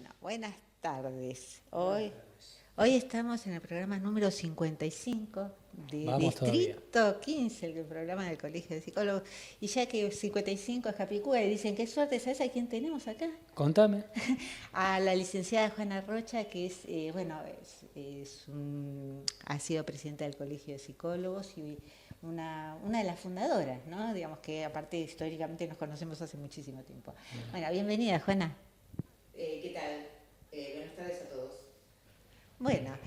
Bueno, buenas tardes. Hoy estamos en el programa número 55 de Vamos todavía. Distrito 15, el programa del Colegio de Psicólogos. Y ya que 55 es Capicúa y dicen, qué suerte, ¿sabes a quién tenemos acá? Contame. A la licenciada Juana Rocha, que es, ha sido presidenta del Colegio de Psicólogos y una de las fundadoras, ¿no? Digamos que aparte históricamente nos conocemos hace muchísimo tiempo. Bueno, bienvenida, Juana. ¿Qué tal? Buenas tardes a todos. Bueno,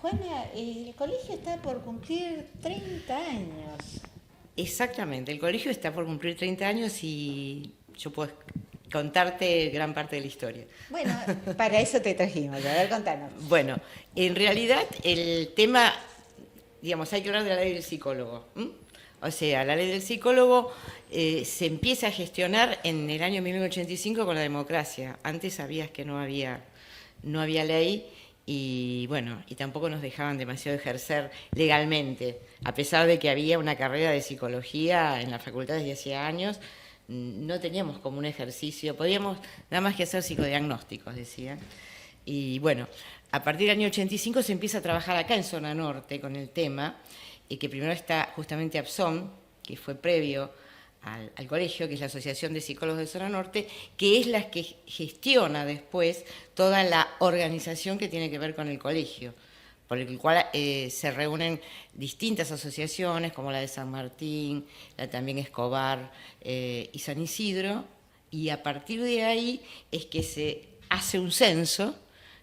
Juana, el colegio está por cumplir 30 años. Exactamente, el colegio está por cumplir 30 años y yo puedo contarte gran parte de la historia. Bueno, para eso te trajimos, a ver, contanos. Bueno, en realidad el tema, digamos, hay que hablar de la ley del psicólogo. O sea, la ley del psicólogo se empieza a gestionar en el año 1985 con la democracia. Antes sabías que no había ley y bueno, y tampoco nos dejaban demasiado ejercer legalmente, a pesar de que había una carrera de psicología en la facultad desde hacía años, no teníamos como un ejercicio, podíamos nada más que hacer psicodiagnósticos, decían. Y bueno, a partir del año 85 se empieza a trabajar acá en Zona Norte con el tema, que primero está justamente ABSOM, que fue previo al colegio, que es la Asociación de Psicólogos de Zona Norte, que es la que gestiona después toda la organización que tiene que ver con el colegio, por el cual se reúnen distintas asociaciones, como la de San Martín, la también Escobar y San Isidro, y a partir de ahí es que se hace un censo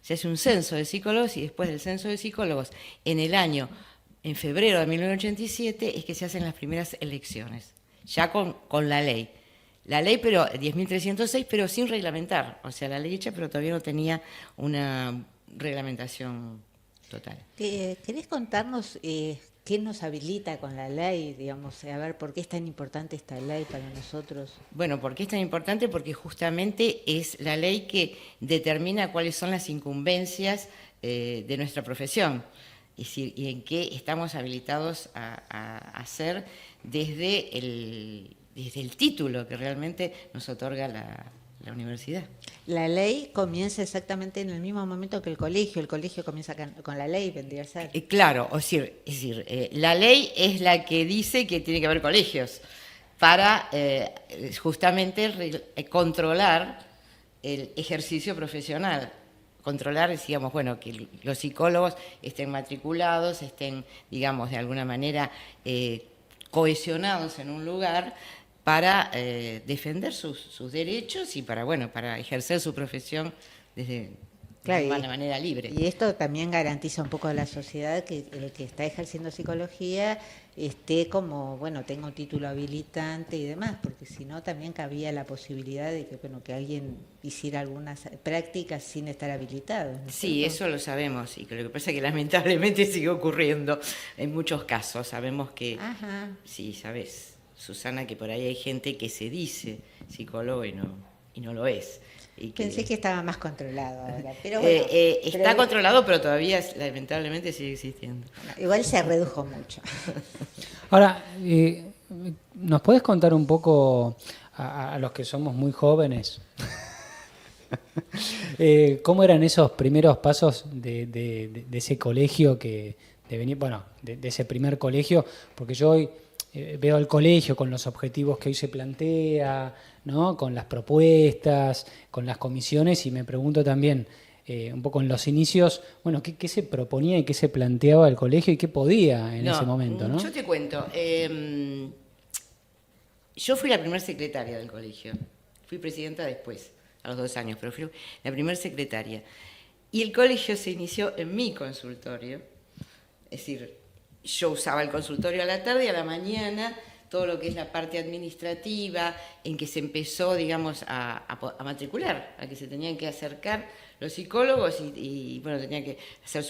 de psicólogos, y después del censo de psicólogos, en febrero de 1987, es que se hacen las primeras elecciones. Ya con la ley. La ley, pero 10.306, pero sin reglamentar. O sea, la ley hecha, pero todavía no tenía una reglamentación total. ¿Querés contarnos qué nos habilita con la ley? Digamos, a ver, ¿por qué es tan importante esta ley para nosotros? Bueno, ¿por qué es tan importante? Porque justamente es la ley que determina cuáles son las incumbencias de nuestra profesión. Es decir, y en qué estamos habilitados a hacer desde el título que realmente nos otorga la universidad. La ley comienza exactamente en el mismo momento que el colegio comienza con la ley, vendría a ser. Claro, la ley es la que dice que tiene que haber colegios para justamente controlar el ejercicio profesional. Controlar, digamos, bueno, que los psicólogos estén matriculados, estén, digamos, de alguna manera cohesionados en un lugar para defender sus derechos y para, bueno, para ejercer su profesión de una manera libre. Y esto también garantiza un poco a la sociedad que el que está ejerciendo psicología esté como, bueno, tenga un título habilitante y demás, porque si no también cabía la posibilidad de que, bueno, que alguien hiciera algunas prácticas sin estar habilitado, ¿no es Sí, cierto? eso lo sabemos, y lo que pasa es que lamentablemente sigue ocurriendo en muchos casos. Sabemos que, Ajá. Sí, sabes, Susana, que por ahí hay gente que se dice psicólogo y no lo es. Y Pensé que estaba más controlado ahora, pero bueno. Está controlado, pero todavía lamentablemente sigue existiendo. Bueno, igual se redujo mucho. Ahora, ¿nos podés contar un poco a los que somos muy jóvenes? ¿Cómo eran esos primeros pasos de ese colegio de ese primer colegio? Porque yo hoy veo al colegio con los objetivos que hoy se plantea, ¿no? Con las propuestas, con las comisiones, y me pregunto también, un poco en los inicios, bueno, ¿qué se proponía y qué se planteaba el colegio y qué podía en ese momento, ¿no? Yo te cuento. Yo fui la primera secretaria del colegio. Fui presidenta después, a los 2 años, pero fui la primera secretaria. Y el colegio se inició en mi consultorio. Es decir, yo usaba el consultorio a la tarde y a la mañana todo lo que es la parte administrativa, en que se empezó, digamos, a matricular, a que se tenían que acercar los psicólogos y bueno, tenían que hacer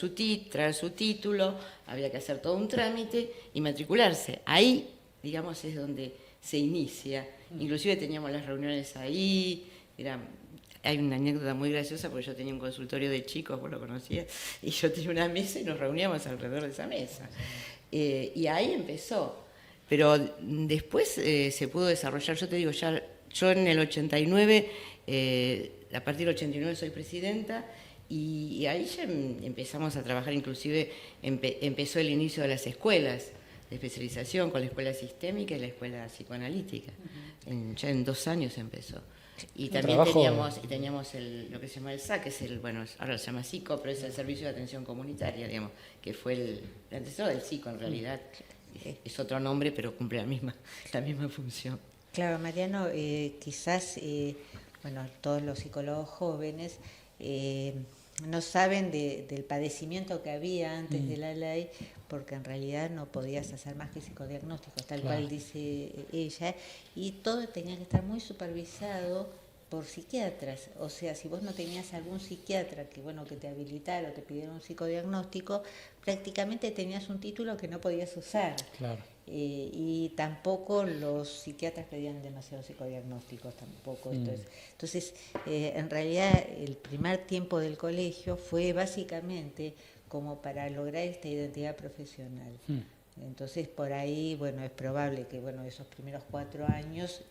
traer su título, había que hacer todo un trámite y matricularse. Ahí, digamos, es donde se inicia. Inclusive teníamos las reuniones ahí, hay una anécdota muy graciosa porque yo tenía un consultorio de chicos, vos lo conocías, y yo tenía una mesa y nos reuníamos alrededor de esa mesa. Y ahí empezó. Pero después se pudo desarrollar, yo te digo, yo en el 89 A partir del 89 soy presidenta y ahí ya empezamos a trabajar, inclusive empezó el inicio de las escuelas de especialización con la escuela sistémica y la escuela psicoanalítica. Ya en 2 años empezó. Y también teníamos lo que se llama el SAC, que es ahora se llama SICO, pero es el Servicio de Atención Comunitaria, digamos, que fue el antecesor del SICO en realidad. Es otro nombre, pero cumple la misma función. Claro, Mariano, quizás, todos los psicólogos jóvenes no saben del padecimiento que había antes de la ley, porque en realidad no podías hacer más que psicodiagnósticos, tal cual dice ella, y todo tenía que estar muy supervisado por psiquiatras. O sea, si vos no tenías algún psiquiatra que te habilitara o te pidiera un psicodiagnóstico, prácticamente tenías un título que no podías usar. Claro. Y tampoco los psiquiatras pedían demasiados psicodiagnósticos tampoco. Entonces, en realidad el primer tiempo del colegio fue básicamente como para lograr esta identidad profesional. Entonces, por ahí, es probable que, esos primeros 4 años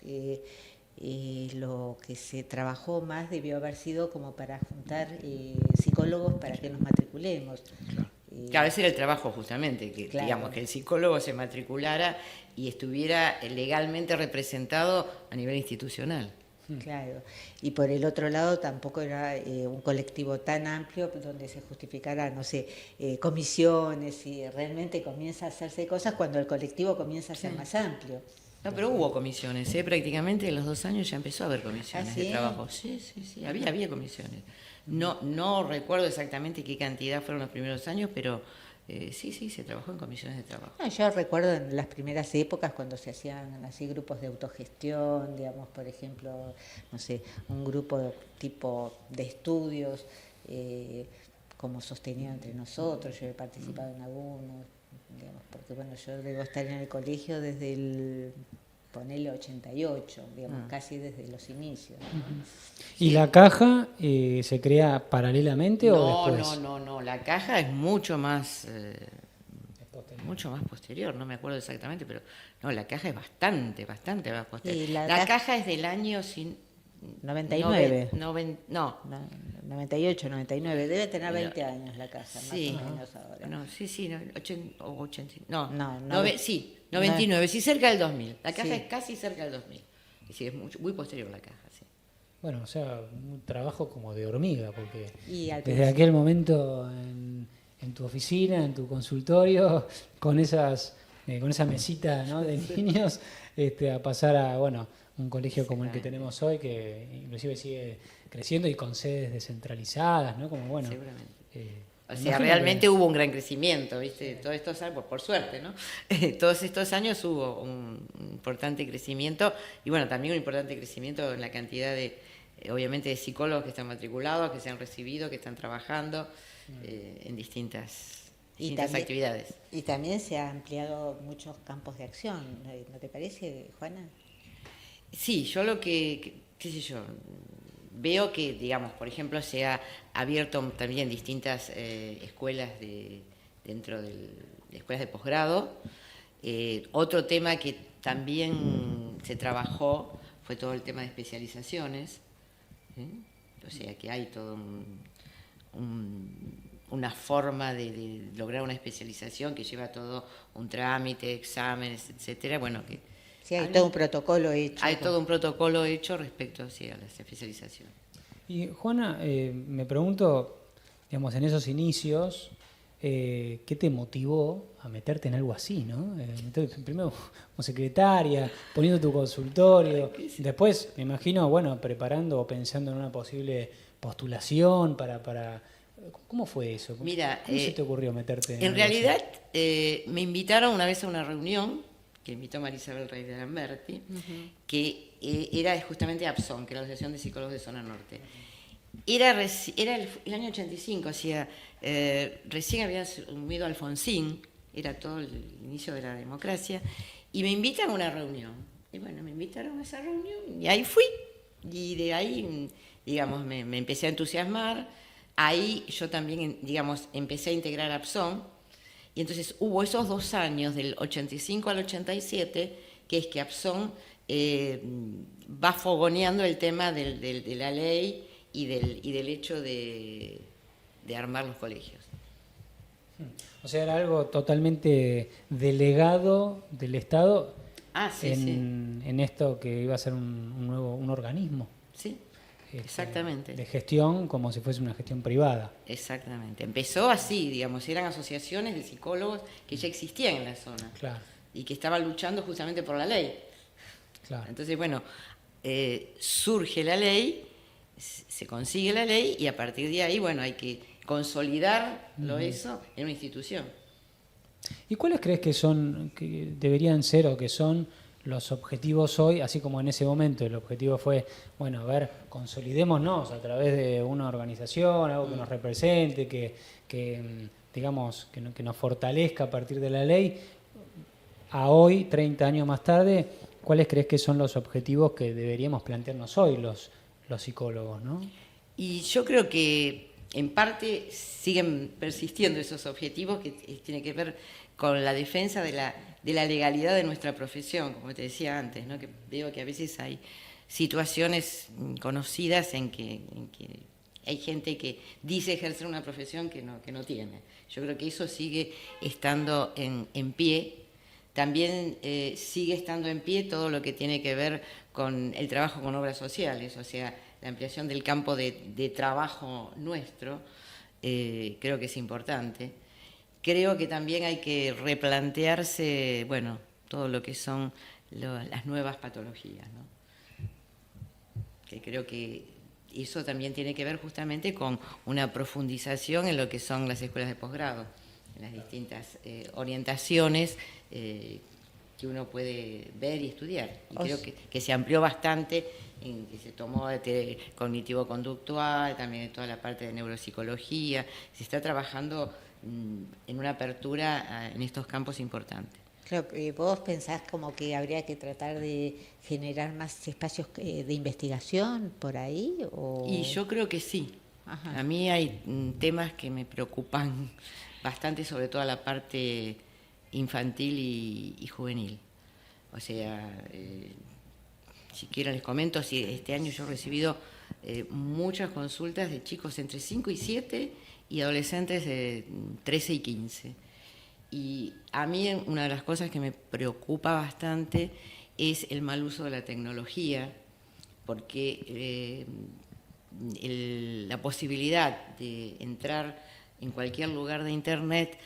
lo que se trabajó más debió haber sido como para juntar psicólogos para que nos matriculemos. Claro, ese era el trabajo justamente, digamos, que el psicólogo se matriculara y estuviera legalmente representado a nivel institucional. Claro, y por el otro lado tampoco era un colectivo tan amplio donde se justificara, comisiones, y realmente comienza a hacerse cosas cuando el colectivo comienza a ser más amplio. No, pero hubo comisiones, prácticamente en los 2 años ya empezó a haber comisiones de trabajo. Sí, había comisiones. No recuerdo exactamente qué cantidad fueron los primeros años, pero sí, se trabajó en comisiones de trabajo. Yo recuerdo en las primeras épocas cuando se hacían así grupos de autogestión, digamos, por ejemplo, un grupo tipo de estudios, como sostenido entre nosotros. Yo he participado en algunos, digamos, porque yo debo estar en el colegio desde el 88, digamos, casi desde los inicios, ¿no? ¿Y la caja se crea paralelamente o después? No, la caja es mucho más posterior, no me acuerdo exactamente, pero no, la caja es bastante más posterior. La caja es del año 99. 98, 99, debe tener 20 años la caja, más o menos ahora. No, 99, sí, cerca del 2000. La caja es casi cerca del 2000. Sí, es muy posterior la caja, sí. Bueno, o sea, un trabajo como de hormiga, porque desde aquel momento en tu oficina, en tu consultorio, con esa mesita, ¿no?, de niños, a pasar a, un colegio como el que tenemos hoy, que inclusive sigue creciendo y con sedes descentralizadas, ¿no? Como seguramente. Realmente hubo un gran crecimiento, ¿viste? Todos estos años, por suerte, ¿no? Todos estos años hubo un importante crecimiento y también un importante crecimiento en la cantidad obviamente, de psicólogos que están matriculados, que se han recibido, que están trabajando en distintas actividades. Y también se han ampliado muchos campos de acción, ¿no te parece, Juana? Sí, yo qué sé yo, veo que, digamos, por ejemplo, se ha abierto también distintas escuelas dentro de escuelas de posgrado. Otro tema que también se trabajó fue todo el tema de especializaciones. O sea, que hay todo una forma de lograr una especialización que lleva todo un trámite, exámenes, etcétera. Sí, hay todo un protocolo hecho. Hay todo un protocolo hecho respecto a la especialización. Y Juana, me pregunto, digamos, en esos inicios, ¿qué te motivó a meterte en algo así, ¿no? Primero como secretaria, poniendo tu consultorio, después, me imagino, preparando o pensando en una posible postulación para ¿cómo fue eso? Mira, ¿cómo se te ocurrió meterte en realidad me invitaron una vez a una reunión que invitó Marisabel Rey de Lamberti, que era justamente APSON, que era la Asociación de Psicólogos de Zona Norte. Era el año 85, recién había asumido Alfonsín, era todo el inicio de la democracia, y me invitan a una reunión. Y me invitaron a esa reunión, y ahí fui. Y de ahí, digamos, me empecé a entusiasmar. Ahí yo también, digamos, empecé a integrar APSON. Y entonces hubo esos 2 años, del 85 al 87, que es que APSON va fogoneando el tema de la ley y del hecho de armar los colegios. O sea, era algo totalmente delegado del Estado Sí, en esto que iba a ser un organismo. Sí, exactamente. De gestión, como si fuese una gestión privada. Exactamente. Empezó así, digamos, eran asociaciones de psicólogos que ya existían en la zona. Claro. Y que estaban luchando justamente por la ley. Claro. Entonces, bueno, surge la ley, se consigue la ley y a partir de ahí, bueno, hay que consolidarlo eso en una institución. ¿Y cuáles crees que deberían ser o que son los objetivos hoy, así como en ese momento el objetivo fue, bueno, a ver, consolidémonos a través de una organización, algo que nos represente, digamos, que nos fortalezca a partir de la ley? A hoy, 30 años más tarde, ¿cuáles crees que son los objetivos que deberíamos plantearnos hoy los psicólogos, ¿no? Y yo creo que en parte siguen persistiendo esos objetivos que tienen que ver con la defensa de la legalidad de nuestra profesión, como te decía antes, ¿no? Que veo que a veces hay situaciones conocidas en que hay gente que dice ejercer una profesión que no tiene. Yo creo que eso sigue estando en pie. También sigue estando en pie todo lo que tiene que ver con el trabajo con obras sociales, o sea, la ampliación del campo de trabajo nuestro, creo que es importante. Creo que también hay que replantearse, bueno, todo lo que son las nuevas patologías, ¿no? Que creo que eso también tiene que ver justamente con una profundización en lo que son las escuelas de posgrado, en las distintas orientaciones que uno puede ver y estudiar. Y creo que se amplió bastante, que se tomó de cognitivo-conductual, también de toda la parte de neuropsicología. Se está trabajando en una apertura en estos campos importantes. Claro, ¿vos pensás como que habría que tratar de generar más espacios de investigación por ahí? Y yo creo que sí. Ajá. A mí hay temas que me preocupan bastante, sobre todo la parte infantil y juvenil. O sea, si quieren les comento, si este año yo he recibido muchas consultas de chicos entre 5 y 7 y adolescentes de 13 y 15. Y a mí una de las cosas que me preocupa bastante es el mal uso de la tecnología, porque la posibilidad de entrar en cualquier lugar de Internet,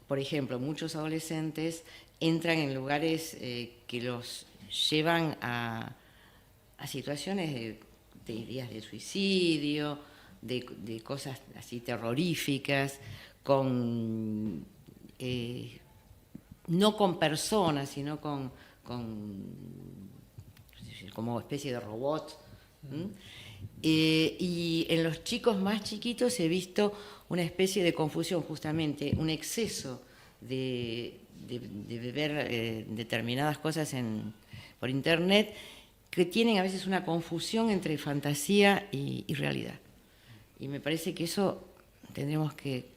por ejemplo, muchos adolescentes entran en lugares que los llevan a situaciones de ideas de suicidio, de cosas así terroríficas, no con personas, sino como especie de robot. Y en los chicos más chiquitos he visto una especie de confusión, justamente, un exceso de ver determinadas cosas por Internet, que tienen a veces una confusión entre fantasía y realidad. Y me parece que eso tendremos que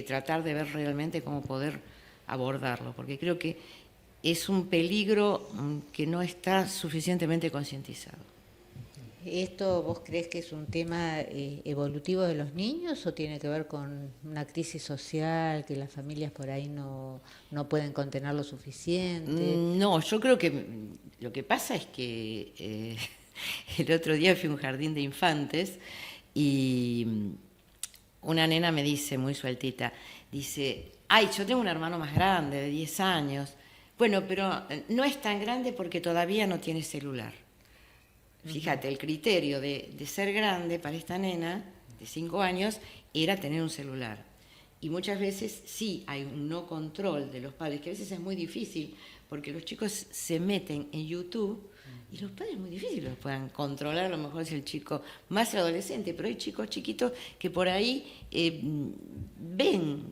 tratar de ver realmente cómo poder abordarlo, porque creo que es un peligro que no está suficientemente concientizado. ¿Esto vos crees que es un tema evolutivo de los niños o tiene que ver con una crisis social, que las familias por ahí no pueden contener lo suficiente? No, yo creo que lo que pasa es que el otro día fui a un jardín de infantes y una nena me dice, muy sueltita, dice, ay, yo tengo un hermano más grande, de 10 años. Bueno, pero no es tan grande porque todavía no tiene celular. Fíjate, el criterio de ser grande para esta nena de 5 años era tener un celular. Y muchas veces sí hay un no control de los padres, que a veces es muy difícil, porque los chicos se meten en YouTube y los padres es muy difícil que los puedan controlar. A lo mejor es el chico más adolescente, pero hay chicos chiquitos que por ahí ven,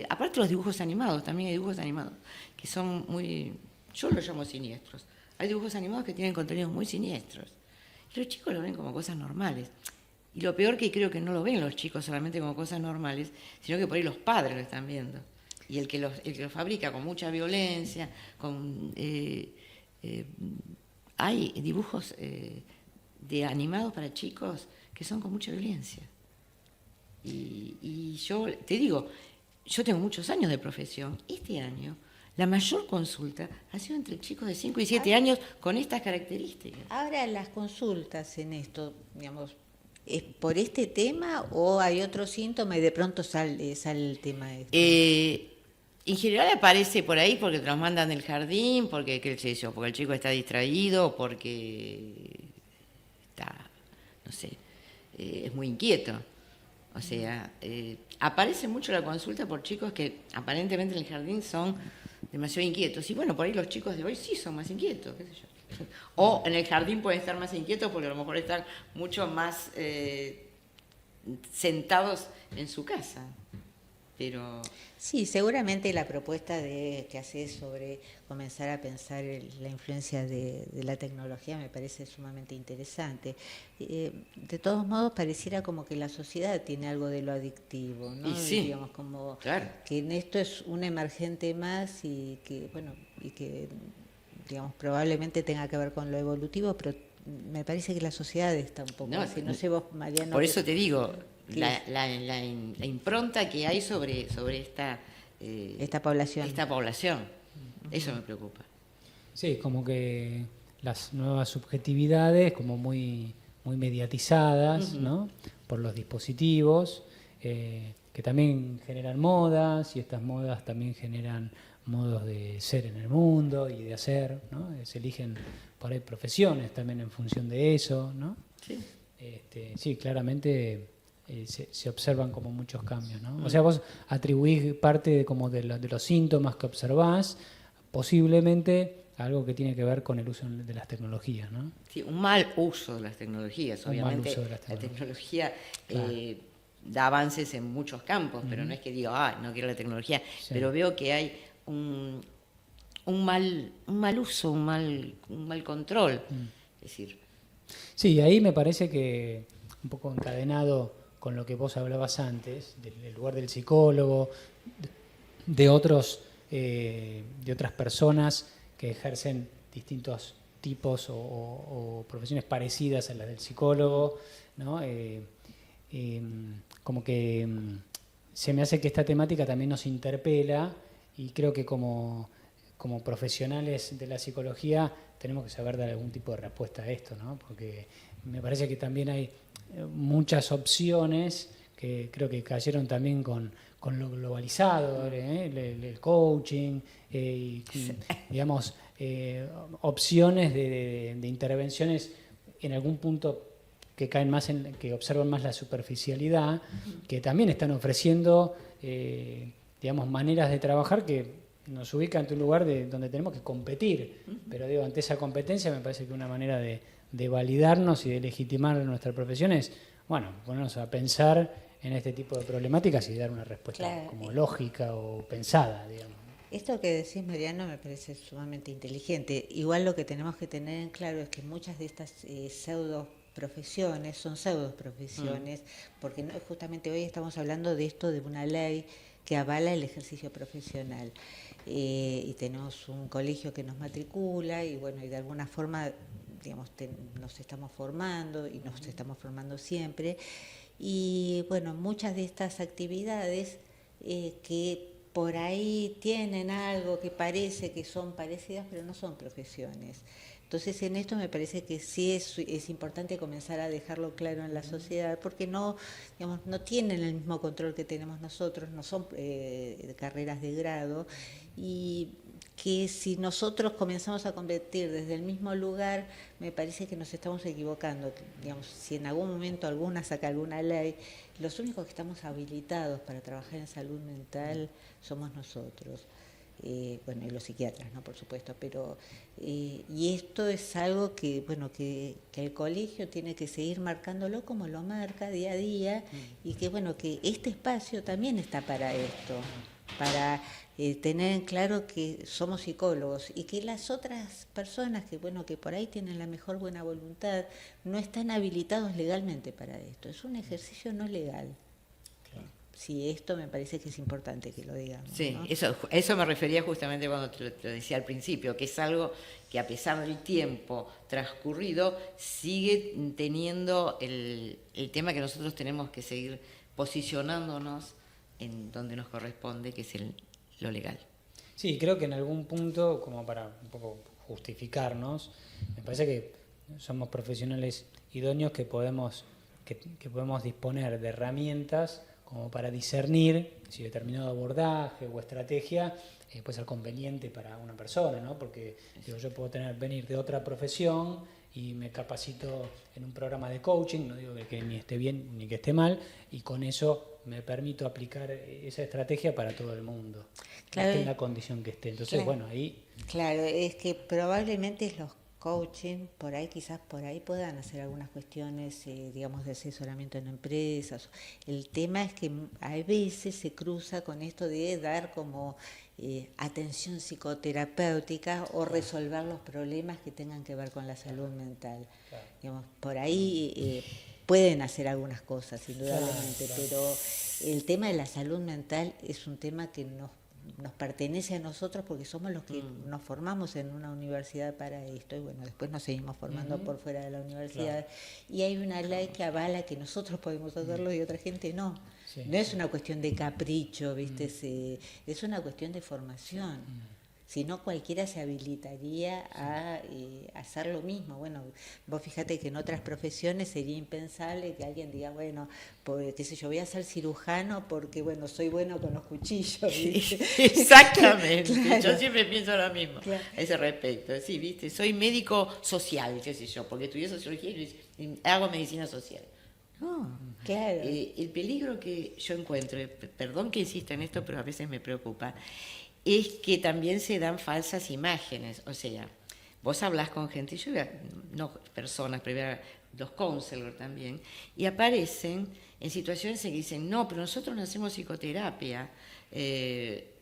aparte los dibujos animados, también hay dibujos animados que son muy, yo los llamo siniestros. Hay dibujos animados que tienen contenidos muy siniestros. Y los chicos lo ven como cosas normales. Y lo peor que creo que no lo ven los chicos solamente como cosas normales, sino que por ahí los padres lo están viendo. Y el que los fabrica con mucha violencia, con hay dibujos de animados para chicos que son con mucha violencia. Y yo te digo, yo tengo muchos años de profesión. Este año la mayor consulta ha sido entre chicos de 5 y 7 años con estas características. Ahora, las consultas en esto, digamos, ¿es por este tema o hay otro síntoma y de pronto sale el tema este? En general aparece por ahí porque te los mandan del jardín, porque, qué sé yo, porque el chico está distraído, porque está, no sé, es muy inquieto. O sea, aparece mucho la consulta por chicos que aparentemente en el jardín son demasiado inquietos. Y bueno, por ahí los chicos de hoy sí son más inquietos, qué sé yo. O en el jardín pueden estar más inquietos porque a lo mejor están mucho más sentados en su casa. Pero Sí, seguramente la propuesta que haces sobre comenzar a pensar la influencia de la tecnología me parece sumamente interesante. De todos modos, pareciera como que la sociedad tiene algo de lo adictivo, ¿no? Y sí, digamos, como claro. que en esto es un emergente más y que, bueno, y que, digamos, probablemente tenga que ver con lo evolutivo, pero me parece que la sociedad está un poco así. No sé vos, Mariano. Por eso te digo, la impronta que hay sobre esta población. Eso me preocupa. Sí, como que las nuevas subjetividades como muy mediatizadas, ¿no? Por los dispositivos, que también generan modas, y estas modas también generan modos de ser en el mundo y de hacer, ¿no? Se eligen por ahí profesiones también en función de eso, ¿no? Sí. Sí, claramente se observan como muchos cambios, ¿no? O sea, vos atribuís parte como de los síntomas que observás posiblemente a algo que tiene que ver con el uso de las tecnologías, ¿no? Sí, un mal uso de las tecnologías. Obviamente la tecnología da avances en muchos campos, pero no es que diga, no quiero la tecnología, pero veo que hay un mal uso, un mal control. Es decir, sí, ahí me parece que un poco encadenado con lo que vos hablabas antes, del lugar del psicólogo, de otras personas que ejercen distintos tipos o profesiones parecidas a las del psicólogo, ¿no? Como que se me hace que esta temática también nos interpela, y creo que como profesionales de la psicología tenemos que saber dar algún tipo de respuesta a esto, ¿no? Porque me parece que también hay muchas opciones que creo que cayeron también con lo globalizado, el coaching, y, digamos, opciones de intervenciones en algún punto que caen más que observan más la superficialidad, que también están ofreciendo, digamos, maneras de trabajar que nos ubica ante un lugar donde tenemos que competir, pero digo, ante esa competencia me parece que una manera de validarnos y de legitimar nuestra profesión es, bueno, ponernos a pensar en este tipo de problemáticas y dar una respuesta como lógica o pensada, digamos. Esto que decís, Mariano, me parece sumamente inteligente. Igual lo que tenemos que tener en claro es que muchas de estas pseudo profesiones son pseudo profesiones, porque justamente hoy estamos hablando de esto, de una ley que avala el ejercicio profesional. Y tenemos un colegio que nos matricula y bueno, y de alguna forma, digamos, nos estamos formando y nos estamos formando siempre. Y bueno, muchas de estas actividades que por ahí tienen algo que parece que son parecidas, pero no son profesiones. Entonces, en esto me parece que sí es importante comenzar a dejarlo claro en la sociedad, porque no, digamos, no tienen el mismo control que tenemos nosotros, no son carreras de grado, y que si nosotros comenzamos a competir desde el mismo lugar, me parece que nos estamos equivocando. Digamos, si en algún momento alguna saca alguna ley, los únicos que estamos habilitados para trabajar en salud mental somos nosotros. Bueno, y los psiquiatras, ¿no? Por supuesto, pero y esto es algo que, bueno, que el colegio tiene que seguir marcándolo como lo marca día a día, y que, bueno, que este espacio también está para esto, para tener en claro que somos psicólogos y que las otras personas que, bueno, que por ahí tienen la mejor buena voluntad, no están habilitados legalmente para esto. Es un ejercicio no legal. sí, esto me parece que es importante que lo digamos. Sí, ¿no? eso me refería justamente cuando te lo decía al principio, que es algo que a pesar del tiempo transcurrido sigue teniendo el tema que nosotros tenemos que seguir posicionándonos en donde nos corresponde, que es lo legal. Sí, creo que en algún punto, como para un poco justificarnos, me parece que somos profesionales idóneos que podemos disponer de herramientas como para discernir si determinado abordaje o estrategia puede ser conveniente para una persona, ¿no? Porque digo, yo puedo venir de otra profesión y me capacito en un programa de coaching, no digo que ni esté bien ni que esté mal, y con eso me permito aplicar esa estrategia para todo el mundo, claro, esté en la condición que esté. Entonces, claro, bueno, ahí... Claro, es que probablemente los coaching, quizás por ahí puedan hacer algunas cuestiones, digamos, de asesoramiento en empresas. El tema es que a veces se cruza con esto de dar como atención psicoterapéutica o resolver los problemas que tengan que ver con la salud mental. Claro. Digamos, por ahí pueden hacer algunas cosas, indudablemente, claro. Pero el tema de la salud mental es un tema que nos pertenece a nosotros porque somos los que nos formamos en una universidad para esto y bueno, después nos seguimos formando por fuera de la universidad, claro. Y hay una ley que avala que nosotros podemos hacerlo y otra gente no. Sí. No es una cuestión de capricho, ¿viste? Es una cuestión de formación. Si no, cualquiera se habilitaría a hacer lo mismo. Bueno, vos fíjate que en otras profesiones sería impensable que alguien diga, bueno, pues, qué sé yo, voy a ser cirujano porque, bueno, soy bueno con los cuchillos. ¿Viste? Exactamente, claro. Yo siempre pienso lo mismo, claro. A ese respecto. Sí, ¿viste? Soy médico social, qué sé yo, porque estudié sociología y hago medicina social. No, claro. El peligro que yo encuentro, perdón que insista en esto, pero a veces me preocupa, es que también se dan falsas imágenes. O sea, vos hablás con gente, yo veo, no personas, pero los counselors también, y aparecen en situaciones en que dicen, no, pero nosotros no hacemos psicoterapia,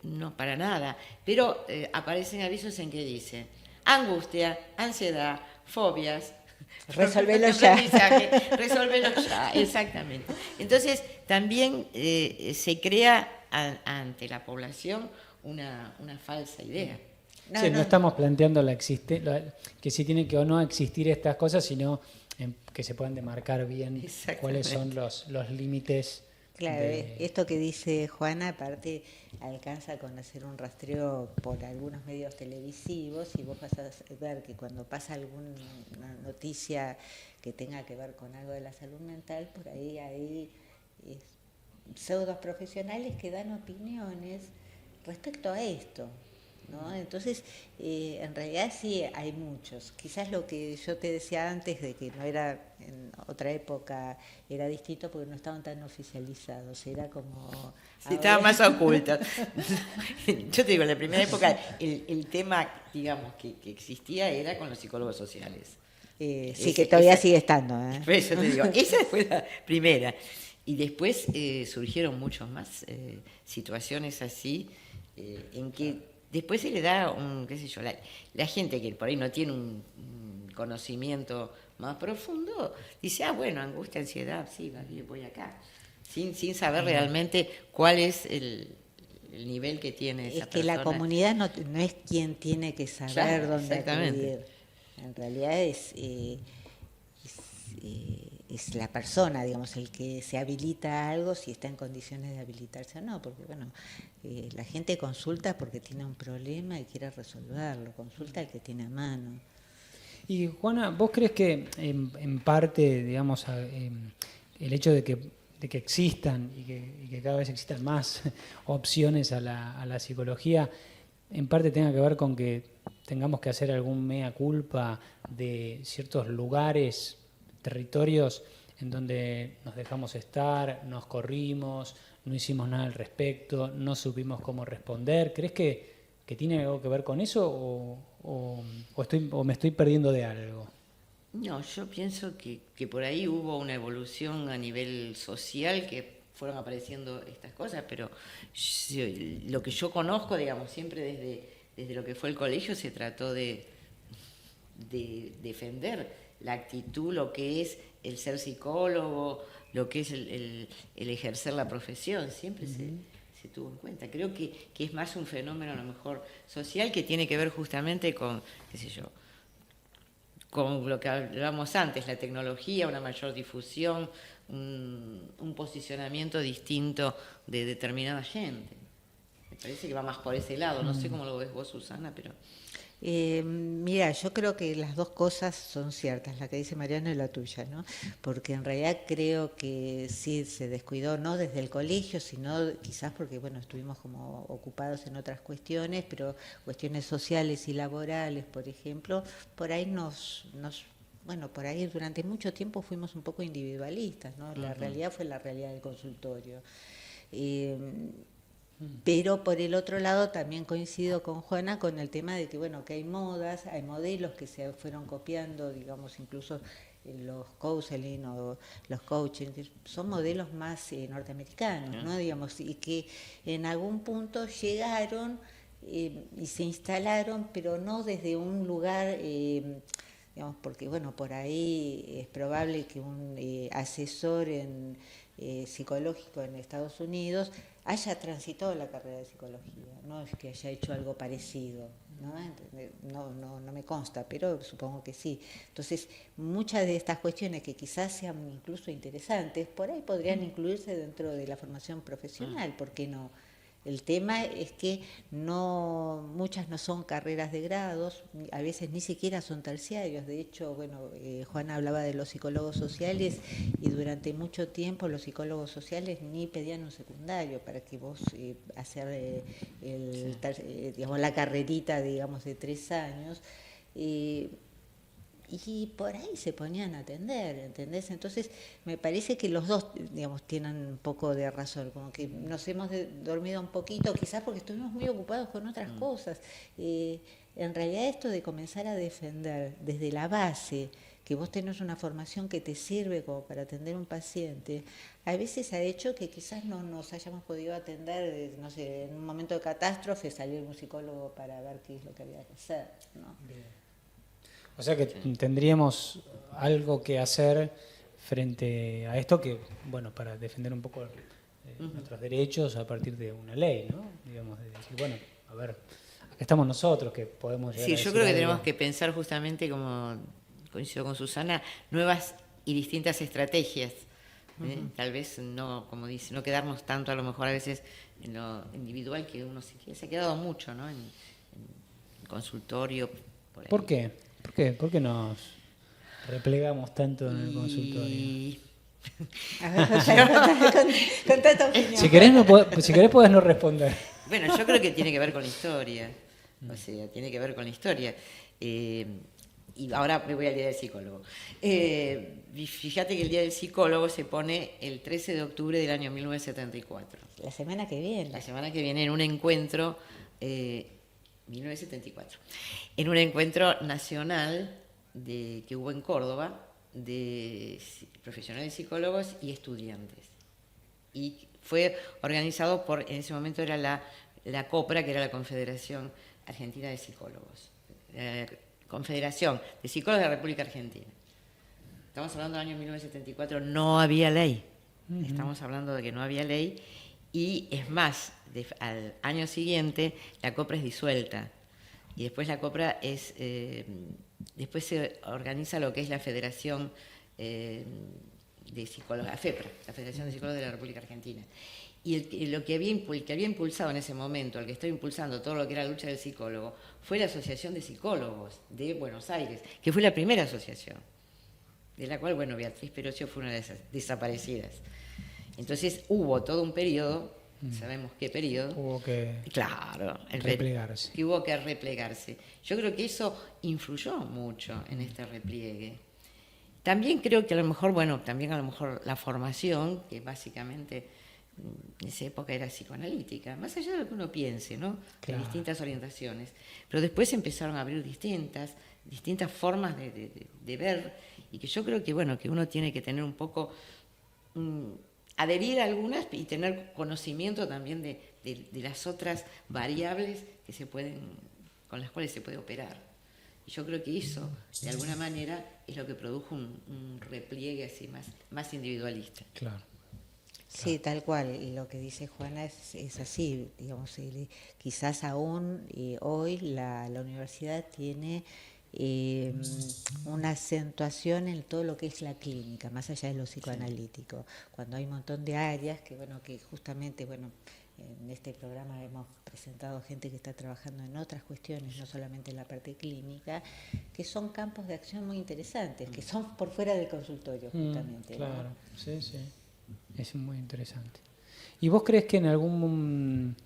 no, para nada, pero aparecen avisos en que dice, angustia, ansiedad, fobias, resolvelo ya. Resolvelo ya, exactamente. Entonces, también se crea ante la población una falsa idea. No estamos planteando que si tienen que o no existir estas cosas, sino que se puedan demarcar bien cuáles son los límites. Claro, esto que dice Juana, aparte, alcanza con hacer un rastreo por algunos medios televisivos y vos vas a ver que cuando pasa alguna noticia que tenga que ver con algo de la salud mental, por ahí hay pseudos profesionales que dan opiniones respecto a esto, ¿no? Entonces, en realidad sí hay muchos. Quizás lo que yo te decía antes de que no era en otra época era distinto porque no estaban tan oficializados, era como... Sí, estaba más oculto. Yo te digo, en la primera época el tema, digamos, que existía era con los psicólogos sociales. Sí, que todavía sigue estando. Por eso te digo, esa fue la primera. Y después surgieron muchas más situaciones así, en que después se le da qué sé yo, la gente que por ahí no tiene un conocimiento más profundo, dice, bueno, angustia, ansiedad, sí, voy acá, sin saber realmente cuál es el nivel que tiene esa persona. Es que la comunidad no es quien tiene que saber, claro, dónde acudir. En realidad es la persona, digamos, el que se habilita a algo, si está en condiciones de habilitarse o no, porque bueno, la gente consulta porque tiene un problema y quiere resolverlo, consulta al que tiene a mano. Y Juana, ¿vos crees que en parte, digamos, el hecho de que existan y que cada vez existan más opciones a la psicología, en parte tenga que ver con que tengamos que hacer algún mea culpa de ciertos lugares, territorios en donde nos dejamos estar, nos corrimos, no hicimos nada al respecto, no supimos cómo responder? ¿Crees que tiene algo que ver con eso o me estoy perdiendo de algo? No, yo pienso que por ahí hubo una evolución a nivel social, que fueron apareciendo estas cosas, pero lo que yo conozco, digamos, siempre desde lo que fue el colegio se trató de defender la actitud, lo que es el ser psicólogo, lo que es el ejercer la profesión, siempre se tuvo en cuenta. Creo que es más un fenómeno a lo mejor social que tiene que ver justamente con, qué sé yo, con lo que hablábamos antes, la tecnología, una mayor difusión, un posicionamiento distinto de determinada gente. Me parece que va más por ese lado, no sé cómo lo ves vos, Susana, pero... Mira, yo creo que las dos cosas son ciertas, la que dice Mariano y la tuya, ¿no? Porque en realidad creo que sí se descuidó, no desde el colegio, sino quizás porque, bueno, estuvimos como ocupados en otras cuestiones, pero cuestiones sociales y laborales, por ejemplo, por ahí bueno, por ahí durante mucho tiempo fuimos un poco individualistas, ¿no? La realidad fue la realidad del consultorio. Pero por el otro lado también coincido con Juana con el tema de que, bueno, que hay modas, hay modelos que se fueron copiando, digamos, incluso los counseling o los coaching, son modelos más norteamericanos, ¿no? Digamos, y que en algún punto llegaron y se instalaron, pero no desde un lugar... digamos, porque bueno, por ahí es probable que un asesor psicológico en Estados Unidos haya transitado la carrera de psicología, no es que haya hecho algo parecido, no me consta, pero supongo que sí. Entonces, muchas de estas cuestiones que quizás sean incluso interesantes, por ahí podrían incluirse dentro de la formación profesional, ¿por qué no? El tema es que muchas no son carreras de grados, a veces ni siquiera son terciarios. De hecho, bueno, Juana hablaba de los psicólogos sociales y durante mucho tiempo los psicólogos sociales ni pedían un secundario para que vos hacer digamos, la carrerita, digamos, de 3 años. Y por ahí se ponían a atender, ¿entendés? Entonces me parece que los dos, digamos, tienen un poco de razón, como que nos hemos dormido un poquito, quizás porque estuvimos muy ocupados con otras cosas. En realidad esto de comenzar a defender desde la base, que vos tenés una formación que te sirve como para atender a un paciente, a veces ha hecho que quizás no nos hayamos podido atender, no sé, en un momento de catástrofe salió un psicólogo para ver qué es lo que había que hacer, ¿no? Bien. O sea que tendríamos algo que hacer frente a esto que, bueno, para defender un poco nuestros derechos a partir de una ley, ¿no? Digamos, de decir, bueno, a ver, acá estamos nosotros que podemos llegar a decir yo creo que algo. tenemos que pensar justamente, como coincido con Susana, nuevas y distintas estrategias. Tal vez no, como dice, no quedarnos tanto a lo mejor a veces en lo individual, que uno se ha quedado mucho, ¿no? En consultorio. Por ahí. ¿Por qué? ¿Por qué nos replegamos tanto en el consultorio? A ver, contá tu opinión. Si querés podés no responder. Bueno, yo creo que tiene que ver con la historia. O sea, tiene que ver con la historia. Y ahora me voy al Día del Psicólogo. Fíjate que el Día del Psicólogo se pone el 13 de octubre del año 1974. La semana que viene. La semana que viene en un encuentro... 1974, en un encuentro nacional que hubo en Córdoba de profesionales psicólogos y estudiantes. Y fue organizado en ese momento era la COPRA, que era la Confederación Argentina de Psicólogos, Confederación de Psicólogos de la República Argentina. Estamos hablando del año 1974, no había ley. Estamos hablando de que no había ley. Y es más, al año siguiente la COPRA es disuelta y después la COPRA después se organiza lo que es la Federación de Psicólogos, la FEPRA, la Federación de Psicólogos de la República Argentina. Y el que había impulsado en ese momento, el que está impulsando todo lo que era la lucha del psicólogo, fue la Asociación de Psicólogos de Buenos Aires, que fue la primera asociación, de la cual, bueno, Beatriz Perocio fue una de esas desaparecidas. Entonces hubo todo un periodo, sabemos qué periodo. Hubo que replegarse. Que hubo que replegarse. Yo creo que eso influyó mucho en este repliegue. También creo que a lo mejor, la formación, que básicamente en esa época era psicoanalítica, más allá de lo que uno piense, ¿no? Claro. De distintas orientaciones. Pero después empezaron a abrir distintas formas de ver, y que yo creo que, que uno tiene que tener un poco... adherir a algunas y tener conocimiento también de las otras variables con las cuales se puede operar. Yo creo que eso, de alguna manera, es lo que produjo un repliegue así más individualista. Claro. Sí, tal cual. Y lo que dice Juana es así. Digamos, quizás aún hoy la universidad tiene una acentuación en todo lo que es la clínica, más allá de lo psicoanalítico. Cuando hay un montón de áreas que justamente, en este programa hemos presentado gente que está trabajando en otras cuestiones, no solamente en la parte clínica, que son campos de acción muy interesantes, que son por fuera del consultorio, justamente. Claro, ¿no? sí. Es muy interesante. ¿Y vos crees que en algún...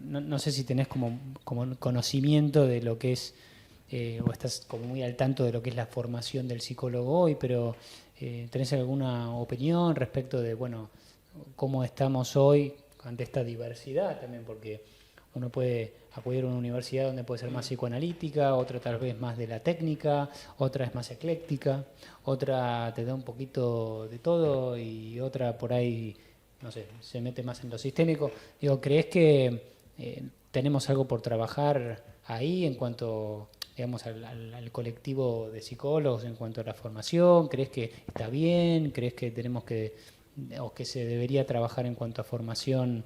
no sé si tenés como conocimiento de lo que es, o estás como muy al tanto de lo que es la formación del psicólogo hoy, pero ¿tenés alguna opinión respecto de, cómo estamos hoy ante esta diversidad también? Porque uno puede acudir a una universidad donde puede ser más psicoanalítica, otra tal vez más de la técnica, otra es más ecléctica, otra te da un poquito de todo y otra por ahí, no sé, se mete más en lo sistémico. Digo, ¿crees que tenemos algo por trabajar ahí en cuanto, digamos, al colectivo de psicólogos, en cuanto a la formación? ¿Crees que está bien? ¿Crees que tenemos o que se debería trabajar en cuanto a formación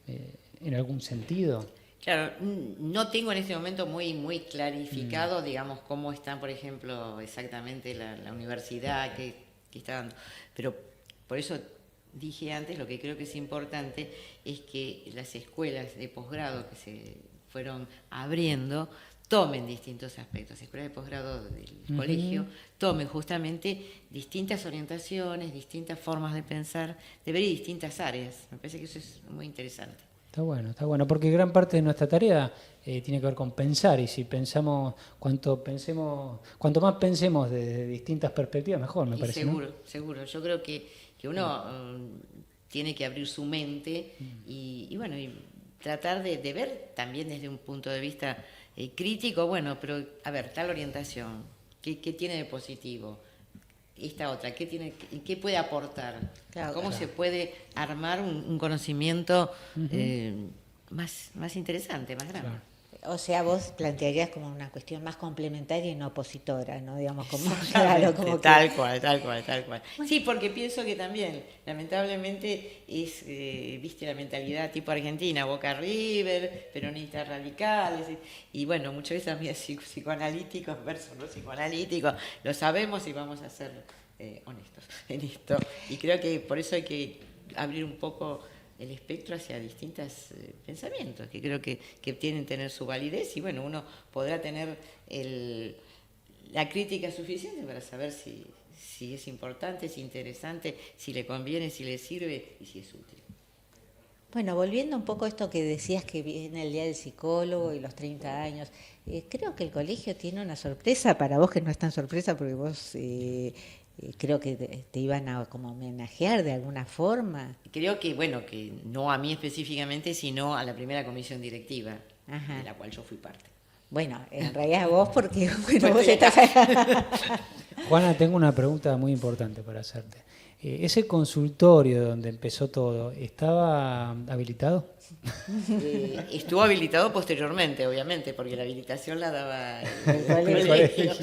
en algún sentido? Claro, no tengo en este momento muy clarificado, digamos, cómo está, por ejemplo, exactamente la universidad que está dando. Pero por eso dije antes, lo que creo que es importante es que las escuelas de posgrado que se fueron abriendo tomen distintos aspectos, escuelas de posgrado del colegio, tomen justamente distintas orientaciones, distintas formas de pensar, de ver distintas áreas. Me parece que eso es muy interesante. Está bueno, porque gran parte de nuestra tarea tiene que ver con pensar, y si pensamos, cuanto más pensemos desde distintas perspectivas, mejor, me parece. Seguro. Yo creo que uno tiene que abrir su mente y tratar de ver también desde un punto de vista crítico, pero a ver, tal orientación, ¿qué tiene de positivo? Esta otra, ¿qué puede aportar? Claro, ¿Cómo se puede armar un conocimiento más interesante, más grande? Claro. O sea, vos plantearías como una cuestión más complementaria y no opositora, ¿no? Digamos, como Tal cual. Sí, porque pienso que también, lamentablemente, viste la mentalidad tipo Argentina, Boca River, peronistas radicales, y muchas veces también psicoanalíticos versus no psicoanalíticos, lo sabemos y vamos a ser honestos en esto. Y creo que por eso hay que abrir un poco el espectro hacia distintos pensamientos, que creo que tienen que tener su validez, y uno podrá tener la crítica suficiente para saber si es importante, si es interesante, si le conviene, si le sirve y si es útil. Bueno, volviendo un poco a esto que decías que viene el Día del Psicólogo y los 30 años, creo que el colegio tiene una sorpresa para vos, que no es tan sorpresa porque vos creo que te iban a como homenajear de alguna forma. Creo que, que no a mí específicamente, sino a la primera comisión directiva, de la cual yo fui parte. Bueno, en realidad vos, porque vos estás... Juana, tengo una pregunta muy importante para hacerte. ¿Ese consultorio donde empezó todo, estaba habilitado? Estuvo habilitado posteriormente, obviamente, porque la habilitación la daba el colegio.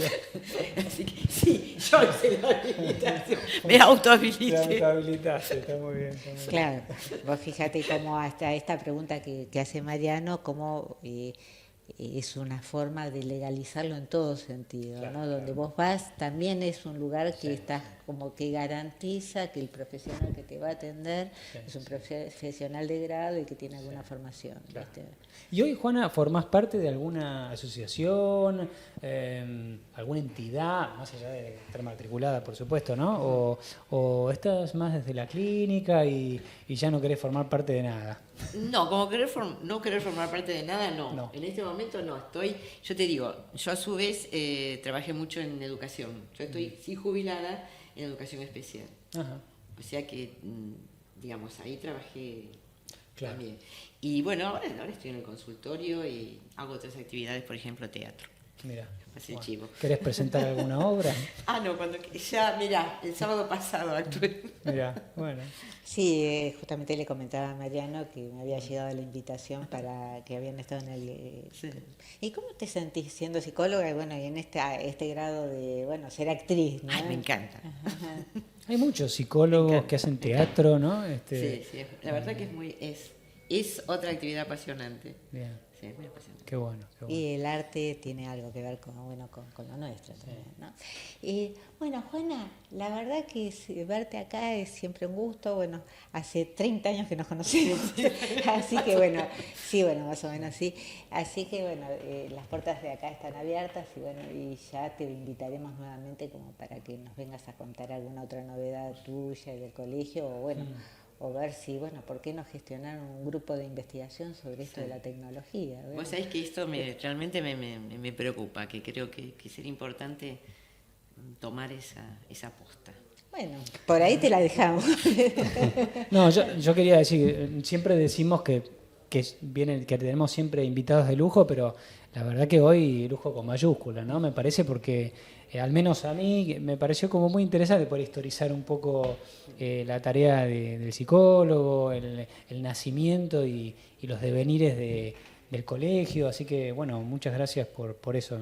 Así que sí, yo hice la habilitación, me autohabilité. Te autohabilitaste, está muy bien. Claro, vos fíjate cómo hasta esta pregunta que hace Mariano, cómo es una forma de legalizarlo en todo sentido, claro, ¿no? Donde vos vas también es un lugar que estás como que garantiza que el profesional que te va a atender es un profesional de grado y que tiene alguna formación. Claro. Y hoy, Juana, ¿formás parte de alguna asociación, alguna entidad, más allá de estar matriculada, por supuesto, ¿no? ¿O estás más desde la clínica y ya no querés formar parte de nada? No, como no querer formar parte de nada, no. En este momento no. Yo te digo, yo a su vez trabajé mucho en educación. Yo estoy sí jubilada en educación especial. Ajá. O sea que, digamos, ahí trabajé también. Y ahora estoy en el consultorio y hago otras actividades, por ejemplo, teatro. Mira. Así chivo. ¿Querés presentar alguna obra? No, cuando ya, mirá, el sábado pasado actué. Mira, bueno. Sí, justamente le comentaba a Mariano que me había llegado la invitación para que habían estado en el... Sí. ¿Y cómo te sentís siendo psicóloga? Y bueno, y en este grado de, bueno, ser actriz, ¿no? Ay, me encanta. Hay muchos psicólogos que hacen teatro, ¿no? Sí, la verdad que es otra actividad apasionante. Bien. Sí, es muy apasionante. Qué bueno, qué bueno. Y el arte tiene algo que ver con lo nuestro también, ¿no? Y bueno, Juana, la verdad que verte acá es siempre un gusto. Bueno, hace 30 años que nos conocemos, así que bueno, sí, bueno, más o menos sí. Así que bueno, las puertas de acá están abiertas y bueno, y ya te invitaremos nuevamente como para que nos vengas a contar alguna otra novedad tuya y del colegio, o bueno, o ver si, bueno, ¿por qué no gestionar un grupo de investigación sobre esto de la tecnología? ¿Verdad? Vos sabés que esto realmente me preocupa, que creo que sería importante tomar esa posta. Bueno, por ahí te la dejamos. No, yo quería decir, siempre decimos que tenemos siempre invitados de lujo, pero la verdad que hoy lujo con mayúscula, ¿no? Me parece porque, al menos a mí, me pareció como muy interesante poder historizar un poco la tarea del psicólogo, el nacimiento y los devenires del colegio, así que bueno, muchas gracias por eso,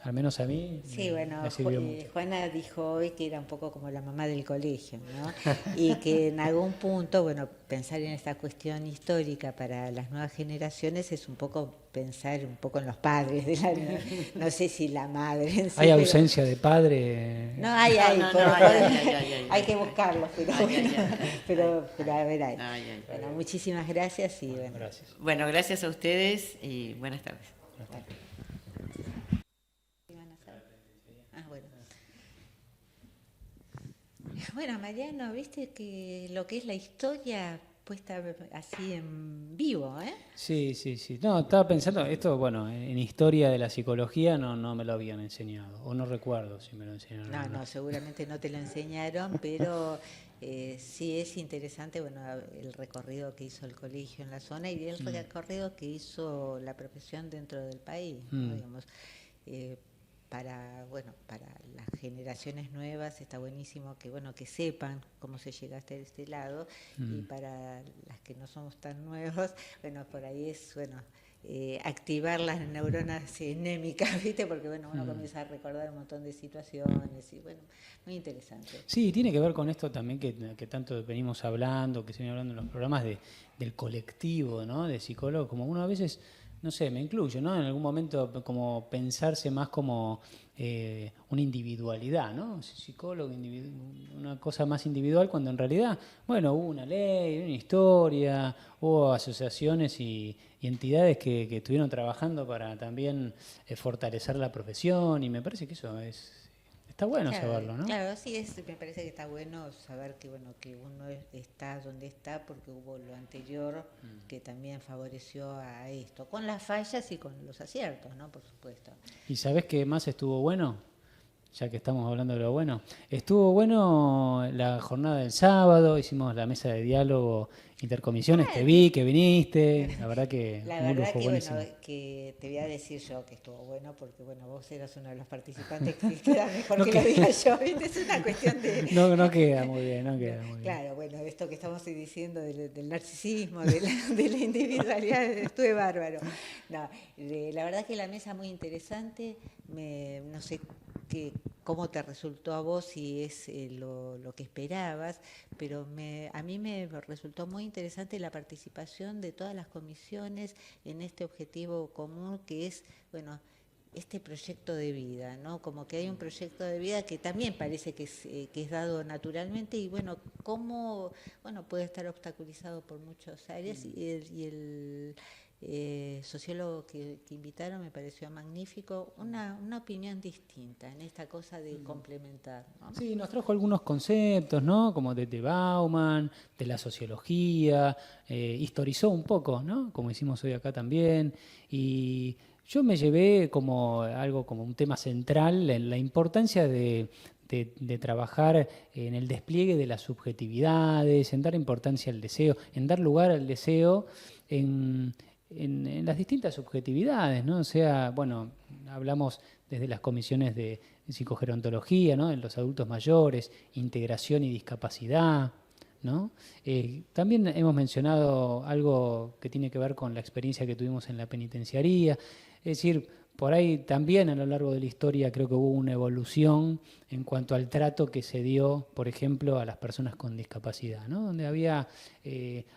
al menos a mí. Sí, bueno, me sirvió mucho. Juana dijo hoy que era un poco como la mamá del colegio, ¿no? Y que en algún punto, bueno, pensar en esta cuestión histórica para las nuevas generaciones es un poco pensar un poco en los padres no sé si la madre en sí, ¿Hay ausencia de padre? No, hay, hay que buscarlo, pero a ver, hay. Bueno, muchísimas gracias y bueno. Gracias. Bueno, gracias a ustedes y buenas tardes. Bueno, Mariano, viste que lo que es la historia puesta así en vivo, ¿eh? Sí. No, estaba pensando, esto, bueno, en historia de la psicología no me lo habían enseñado, o no recuerdo si me lo enseñaron. No, seguramente no te lo enseñaron, pero sí es interesante, bueno, el recorrido que hizo el colegio en la zona y el recorrido que hizo la profesión dentro del país, ¿no? Digamos, para las generaciones nuevas está buenísimo que que sepan cómo se llega hasta este lado, y para las que no somos tan nuevos, bueno, por ahí es activar las neuronas enémicas, ¿viste? Porque uno comienza a recordar un montón de situaciones y muy interesante. Sí, tiene que ver con esto también que tanto venimos hablando, que se viene hablando en los programas del colectivo, ¿no? De psicólogos, como uno a veces, no sé, me incluyo, ¿no? En algún momento como pensarse más como una individualidad, ¿no? Psicólogo, una cosa más individual, cuando en realidad, bueno, hubo una ley, una historia, hubo asociaciones y entidades que estuvieron trabajando para también fortalecer la profesión, y me parece que eso está bueno saberlo, ¿no? Claro, sí, me parece que está bueno saber que que uno está donde está porque hubo lo anterior que también favoreció a esto, con las fallas y con los aciertos, ¿no? Por supuesto. ¿Y sabés qué más estuvo bueno? Ya que estamos hablando de lo bueno. Estuvo bueno la jornada del sábado, hicimos la mesa de diálogo intercomisiones, te vi que viniste, la verdad que que te voy a decir yo que estuvo bueno porque vos eras uno de los participantes que queda mejor que lo diga yo, ¿viste? Es una cuestión de... No queda muy bien, Claro, esto que estamos diciendo del narcisismo, de la individualidad, estuve bárbaro. No, la verdad que la mesa muy interesante, no sé cómo te resultó a vos, si es lo que esperabas, pero a mí me resultó muy interesante la participación de todas las comisiones en este objetivo común que es, este proyecto de vida, ¿no? Como que hay un proyecto de vida que también parece que es dado naturalmente y cómo puede estar obstaculizado por muchas áreas y el sociólogo que invitaron me pareció magnífico, una opinión distinta en esta cosa de complementar, ¿no? Sí, nos trajo algunos conceptos, ¿no? Como de Bauman, de la sociología, historizó un poco, ¿no? Como hicimos hoy acá también, y yo me llevé como un tema central en la importancia de trabajar en el despliegue de las subjetividades, en dar importancia al deseo, en dar lugar al deseo, en en las distintas subjetividades, ¿no? O sea, bueno, hablamos desde las comisiones de psicogerontología, ¿no? En los adultos mayores, integración y discapacidad, ¿no? También hemos mencionado algo que tiene que ver con la experiencia que tuvimos en la penitenciaría, es decir, por ahí también a lo largo de la historia creo que hubo una evolución en cuanto al trato que se dio, por ejemplo, a las personas con discapacidad, ¿no? Donde había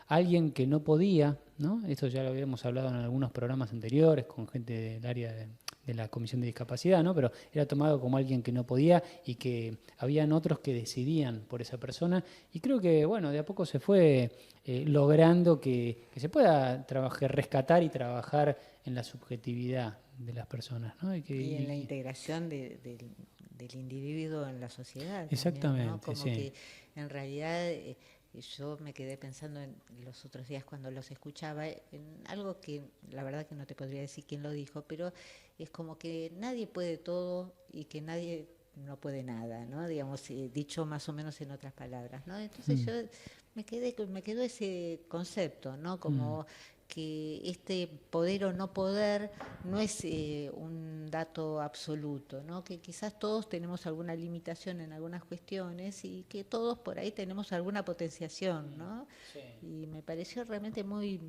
alguien que no podía, ¿no? Esto ya lo habíamos hablado en algunos programas anteriores con gente del área de la Comisión de Discapacidad, ¿no? Pero era tomado como alguien que no podía y que habían otros que decidían por esa persona. Y creo que, bueno, de a poco se fue logrando que se pueda rescatar y trabajar en la subjetividad de las personas, ¿no? Y en la integración del individuo en la sociedad. Exactamente, también, ¿no? Como sí. que en realidad yo me quedé pensando en los otros días cuando los escuchaba, en algo que la verdad que no te podría decir quién lo dijo, pero es como que nadie puede todo y que nadie no puede nada, ¿no? Digamos, dicho más o menos en otras palabras, ¿no? Entonces yo me quedó ese concepto, ¿no? Como que este poder o no poder no es un dato absoluto, ¿no? Que quizás todos tenemos alguna limitación en algunas cuestiones y que todos por ahí tenemos alguna potenciación, ¿no? Sí. Y me pareció realmente muy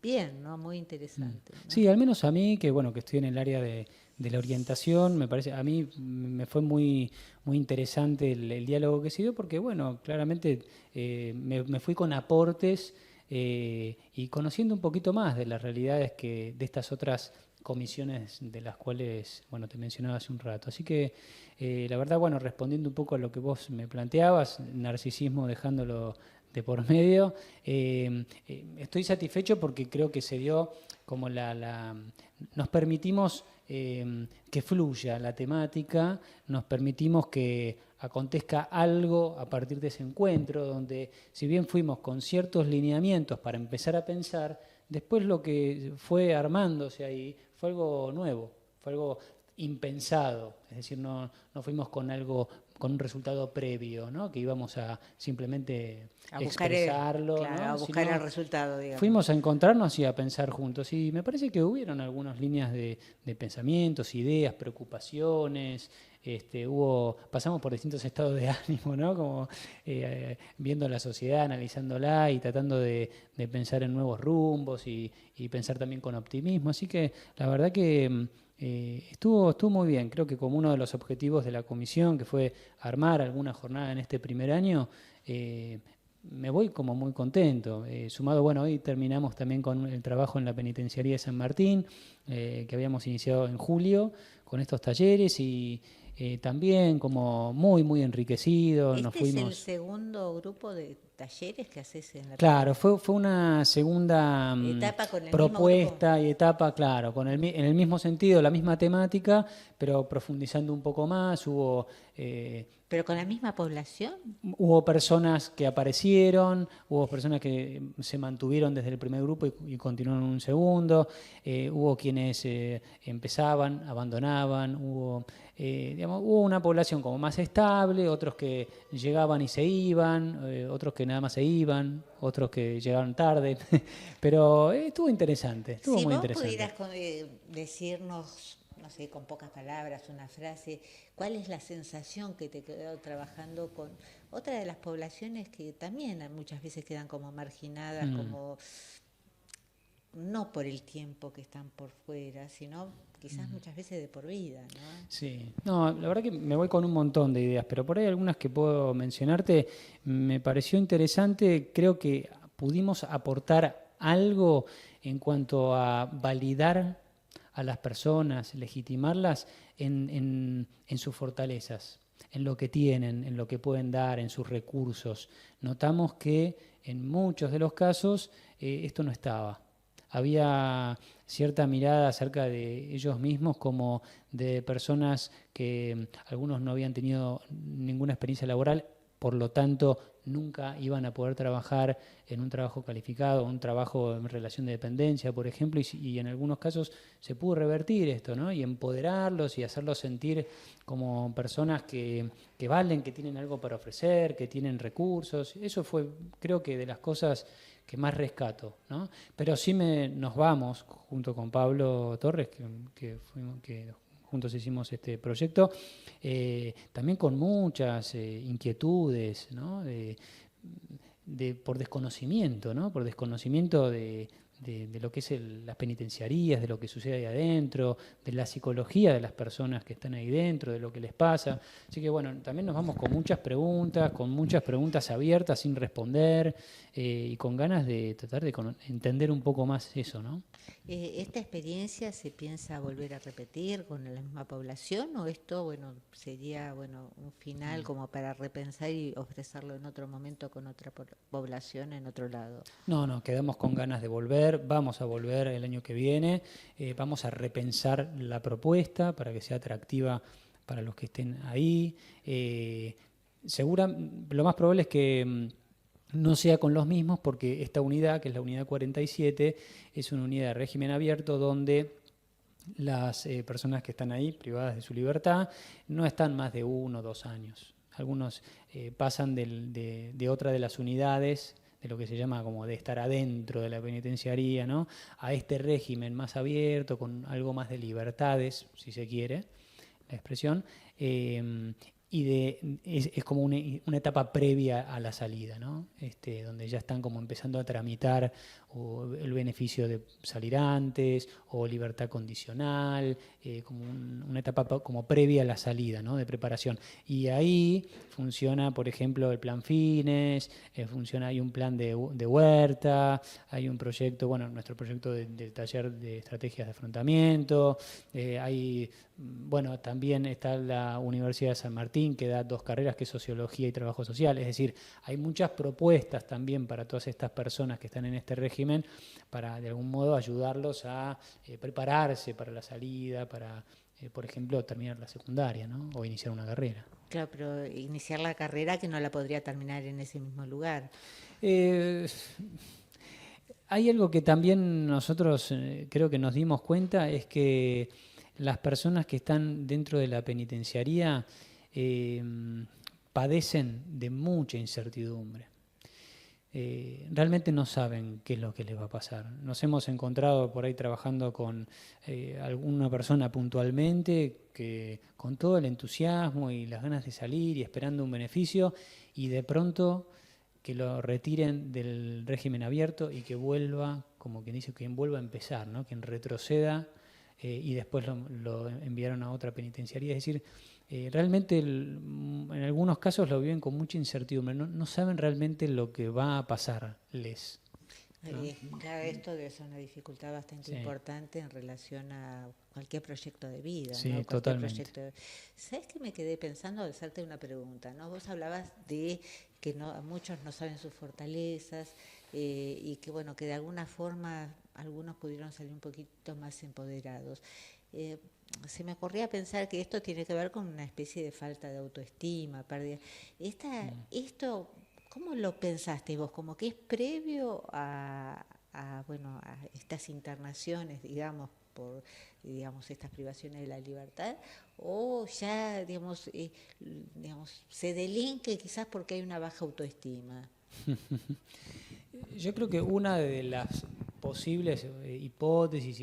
bien, ¿no? Muy interesante, ¿no? Sí, al menos a mí, que bueno, que estoy en el área de la orientación, me parece, a mí me fue muy interesante el diálogo que se dio, porque bueno, claramente me fui con aportes y conociendo un poquito más de las realidades de estas otras comisiones de las cuales, bueno, te mencionaba hace un rato. Así que, la verdad, bueno, respondiendo un poco a lo que vos me planteabas, narcisismo dejándolo de por medio, estoy satisfecho porque creo que se dio como nos permitimos que fluya la temática, nos permitimos que acontezca algo a partir de ese encuentro, donde si bien fuimos con ciertos lineamientos para empezar a pensar, después lo que fue armándose ahí fue algo nuevo, fue algo impensado, es decir, no fuimos con un resultado previo, ¿no? Que íbamos a simplemente expresarlo, claro, ¿no? a buscar Sino el resultado, digamos. fuimos a encontrarnos y a pensar juntos. Y me parece que hubieron algunas líneas de pensamientos, ideas, preocupaciones. Pasamos por distintos estados de ánimo, ¿no? Como viendo la sociedad, analizándola y tratando de pensar en nuevos rumbos y pensar también con optimismo. Así que la verdad que estuvo muy bien. Creo que como uno de los objetivos de la comisión, que fue armar alguna jornada en este primer año, me voy como muy contento. Sumado, bueno, hoy terminamos también con el trabajo en la penitenciaría de San Martín, que habíamos iniciado en julio con estos talleres y también como muy enriquecido. ¿Este nos es fuimos... el segundo grupo de talleres que haces en la Claro, fue una segunda etapa con el propuesta mismo y etapa, claro, en el mismo sentido, la misma temática, pero profundizando un poco más. grupo? ¿Pero con la misma población? Hubo personas que aparecieron, hubo personas que se mantuvieron desde el primer grupo y continuaron en un segundo, hubo quienes empezaban, abandonaban, hubo una población como más estable, otros que llegaban y se iban, otros que nada más se iban, otros que llegaron tarde, pero estuvo interesante, estuvo Si muy vos interesante. pudieras decirnos, no sé, con pocas palabras, una frase, ¿cuál es la sensación que te quedó trabajando con otra de las poblaciones que también muchas veces quedan como marginadas, como no por el tiempo que están por fuera, sino quizás muchas veces de por vida, ¿no? Sí, no, la verdad que me voy con un montón de ideas, pero por ahí algunas que puedo mencionarte, me pareció interesante, creo que pudimos aportar algo en cuanto a validar a las personas, legitimarlas en sus fortalezas, en lo que tienen, en lo que pueden dar, en sus recursos. Notamos que en muchos de los casos esto no estaba. Había cierta mirada acerca de ellos mismos como de personas que algunos no habían tenido ninguna experiencia laboral, por lo tanto nunca iban a poder trabajar en un trabajo calificado, un trabajo en relación de dependencia, por ejemplo, y en algunos casos se pudo revertir esto, ¿no? Y empoderarlos y hacerlos sentir como personas que valen, que tienen algo para ofrecer, que tienen recursos. Eso fue, creo que de las cosas que más rescato, ¿no? Pero sí nos vamos, junto con Pablo Torres, que juntos hicimos este proyecto, también con muchas inquietudes, ¿no? Por desconocimiento, ¿no? Por desconocimiento de lo que es las penitenciarías, de lo que sucede ahí adentro, de la psicología de las personas que están ahí dentro, de lo que les pasa. Así que bueno, también nos vamos con muchas preguntas abiertas sin responder, y con ganas de tratar de entender un poco más eso, ¿no? ¿Esta experiencia se piensa volver a repetir con la misma población o esto, bueno, sería, bueno, un final como para repensar y ofrecerlo en otro momento con otra población en otro lado? No, quedamos con ganas de volver, vamos a volver el año que viene, vamos a repensar la propuesta para que sea atractiva para los que estén ahí. Lo más probable es que no sea con los mismos, porque esta unidad, que es la unidad 47, es una unidad de régimen abierto donde las personas que están ahí, privadas de su libertad, no están más de 1 o 2 años. Algunos pasan de otra de las unidades, de lo que se llama como de estar adentro de la penitenciaría, ¿no?, a este régimen más abierto, con algo más de libertades, si se quiere, la expresión, es como una etapa previa a la salida, ¿no? Donde ya están como empezando a tramitar el beneficio de salir antes o libertad condicional, como una etapa como previa a la salida, ¿no?, de preparación. Y ahí funciona, por ejemplo, el plan Fines, hay un plan de huerta, hay un proyecto, bueno, nuestro proyecto del taller de estrategias de afrontamiento, bueno, también está la Universidad de San Martín, que da 2 carreras, que es Sociología y Trabajo Social. Es decir, hay muchas propuestas también para todas estas personas que están en este régimen, para de algún modo ayudarlos a prepararse para la salida, para, por ejemplo, terminar la secundaria, ¿no?, o iniciar una carrera. Claro, pero iniciar la carrera que no la podría terminar en ese mismo lugar. Hay algo que también nosotros creo que nos dimos cuenta, es que las personas que están dentro de la penitenciaría padecen de mucha incertidumbre. Realmente no saben qué es lo que les va a pasar. Nos hemos encontrado por ahí trabajando con alguna persona puntualmente, que con todo el entusiasmo y las ganas de salir y esperando un beneficio, y de pronto que lo retiren del régimen abierto y que vuelva, como quien dice, quien vuelva a empezar, ¿no?, quien retroceda, y después lo enviaron a otra penitenciaría. Es decir, realmente en algunos casos lo viven con mucha incertidumbre, no saben realmente lo que va a pasarles, ¿no? Claro, esto debe ser una dificultad bastante importante en relación a cualquier proyecto de vida, sí, ¿no? Cualquier totalmente. ¿Sabes qué me quedé pensando al hacerte una pregunta, ¿no? Vos hablabas de que muchos no saben sus fortalezas, y que bueno, que de alguna forma algunos pudieron salir un poquito más empoderados. Se me ocurría pensar que esto tiene que ver con una especie de falta de autoestima, pérdida. Esto, ¿cómo lo pensaste vos? ¿Como que es previo bueno, a estas internaciones, digamos, por, digamos, estas privaciones de la libertad, o ya, digamos, se delinque quizás porque hay una baja autoestima? Yo creo que una de las posibles hipótesis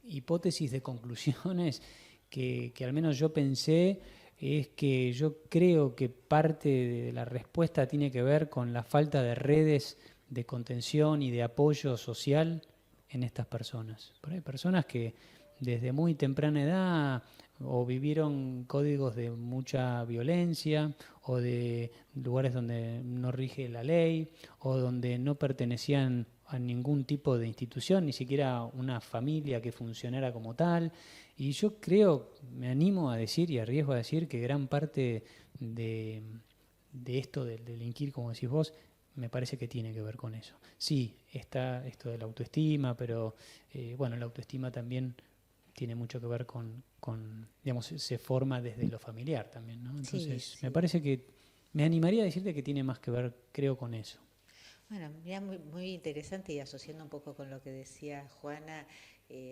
hipótesis de conclusiones que al menos yo pensé, es que yo creo que parte de la respuesta tiene que ver con la falta de redes de contención y de apoyo social en estas personas. Pero hay personas que desde muy temprana edad o vivieron códigos de mucha violencia, o de lugares donde no rige la ley, o donde no pertenecían a ningún tipo de institución, ni siquiera una familia que funcionara como tal. Y yo creo, me animo a decir y arriesgo a decir, que gran parte de esto del delinquir, como decís vos, me parece que tiene que ver con eso. Sí, está esto de la autoestima, pero bueno, la autoestima también tiene mucho que ver con, digamos, se forma desde lo familiar también, ¿no? Entonces, Sí. me parece que Me animaría a decirte que tiene más que ver, creo, con eso. Bueno, mira, muy interesante y asociando un poco con lo que decía Juana,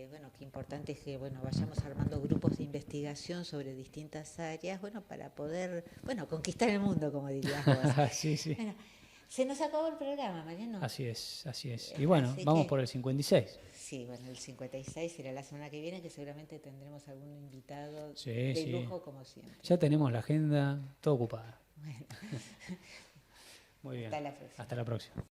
bueno, qué importante es que, bueno, vayamos armando grupos de investigación sobre distintas áreas, bueno, para poder, bueno, conquistar el mundo, como dirías vos. Sí, sí. Bueno, se nos acabó el programa, Mariano. Así es, así es. Y bueno, Así vamos que, por el 56. sí, bueno, el 56 será la semana que viene, que seguramente tendremos algún invitado Sí, de sí. lujo, como siempre. Ya tenemos la agenda toda ocupada. Bueno, Muy bien. hasta la próxima. Hasta la próxima.